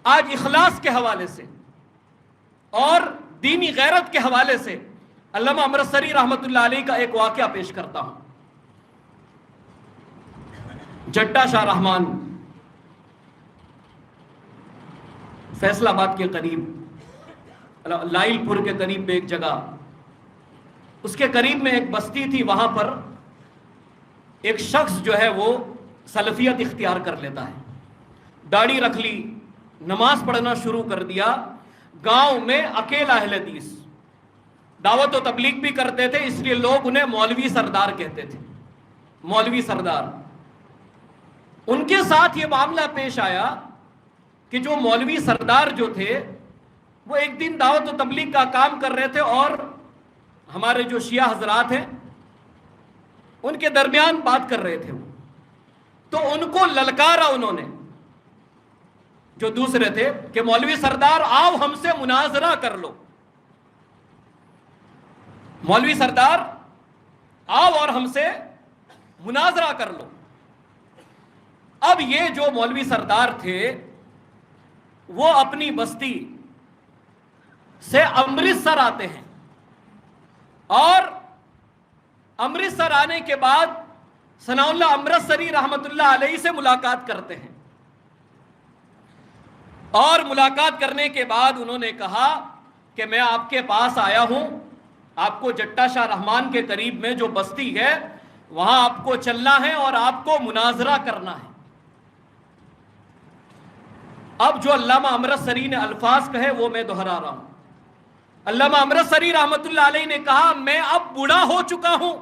آج اخلاص کے حوالے سے اور دینی غیرت کے حوالے سے علامہ امرتسری رحمۃ اللہ علیہ کا ایک واقعہ پیش کرتا ہوں۔ جٹا شاہ رحمان فیصل آباد کے قریب، لائل پور کے قریب میں ایک جگہ، اس کے قریب میں ایک بستی تھی، وہاں پر ایک شخص جو ہے وہ سلفیت اختیار کر لیتا ہے، داڑھی رکھ لی، نماز پڑھنا شروع کر دیا، گاؤں میں اکیلا اہل حدیث، دعوت و تبلیغ بھی کرتے تھے، اس لیے لوگ انہیں مولوی سردار کہتے تھے، مولوی سردار۔ ان کے ساتھ یہ معاملہ پیش آیا کہ جو مولوی سردار جو تھے وہ ایک دن دعوت و تبلیغ کا کام کر رہے تھے، اور ہمارے جو شیعہ حضرات ہیں ان کے درمیان بات کر رہے تھے، تو ان کو للکارا انہوں نے، جو دوسرے تھے، کہ مولوی سردار آؤ ہم سے مناظرہ کر لو، مولوی سردار آؤ اور ہم سے مناظرہ کر لو۔ اب یہ جو مولوی سردار تھے وہ اپنی بستی سے امرتسر آتے ہیں، اور امرتسر آنے کے بعد ثناء اللہ امرتسری رحمت اللہ علیہ سے ملاقات کرتے ہیں، اور ملاقات کرنے کے بعد انہوں نے کہا کہ میں آپ کے پاس آیا ہوں، آپ کو جٹا شاہ رحمان کے قریب میں جو بستی ہے وہاں آپ کو چلنا ہے اور آپ کو مناظرہ کرنا ہے۔ اب جو علامہ امرتسری نے الفاظ کہے وہ میں دہرا رہا ہوں۔ علامہ امرتسری رحمت اللہ علیہ نے کہا میں اب بوڑھا ہو چکا ہوں،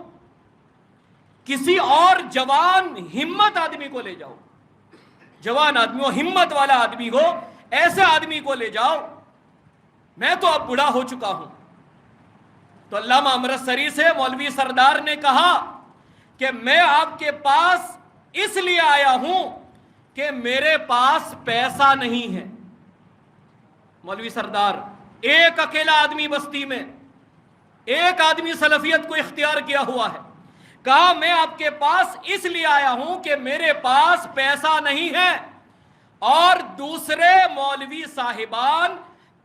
کسی اور جوان ہمت آدمی کو لے جاؤ، جوان آدمی ہو، ہمت والا آدمی ہو، ایسے آدمی کو لے جاؤ، میں تو اب بوڑھا ہو چکا ہوں۔ تو علامہ امرتسری سے مولوی سردار نے کہا کہ میں آپ کے پاس اس لیے آیا ہوں کہ میرے پاس پیسہ نہیں ہے۔ مولوی سردار، ایک اکیلا آدمی بستی میں، ایک آدمی سلفیت کو اختیار کیا ہوا ہے، کہا میں آپ کے پاس اس لیے آیا ہوں کہ میرے پاس پیسہ نہیں ہے، اور دوسرے مولوی صاحبان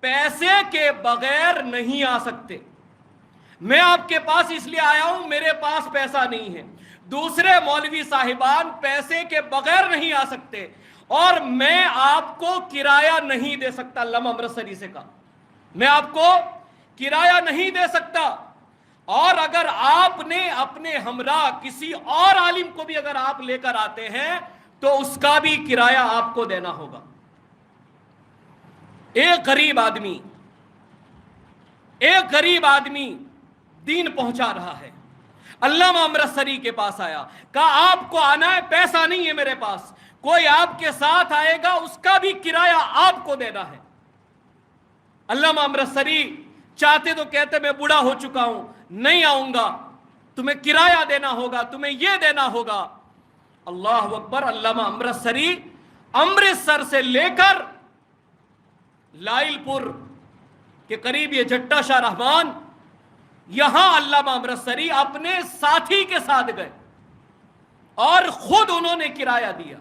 پیسے کے بغیر نہیں آ سکتے۔ میں آپ کے پاس اس لیے آیا ہوں، میرے پاس پیسہ نہیں ہے، دوسرے مولوی صاحبان پیسے کے بغیر نہیں آ سکتے، اور میں آپ کو کرایہ نہیں دے سکتا۔ علامہ امرتسری سے کہا میں آپ کو کرایہ نہیں دے سکتا، اور اگر آپ نے اپنے ہمراہ کسی اور عالم کو بھی اگر آپ لے کر آتے ہیں تو اس کا بھی کرایہ آپ کو دینا ہوگا۔ ایک غریب آدمی دین پہنچا رہا ہے، علامہ امرتسری کے پاس آیا، کہا آپ کو آنا ہے، پیسہ نہیں ہے میرے پاس، کوئی آپ کے ساتھ آئے گا اس کا بھی کرایہ آپ کو دینا ہے۔ علامہ امرتسری چاہتے تو کہتے میں بوڑھا ہو چکا ہوں، نہیں آؤں گا، تمہیں کرایہ دینا ہوگا، تمہیں یہ دینا ہوگا۔ اللہ اکبر! علامہ امرتسری امرتسر سے لے کر لائل پور کے قریب یہ جٹا شاہ رحمان، یہاں علامہ امرتسری اپنے ساتھی کے ساتھ گئے اور خود انہوں نے کرایہ دیا۔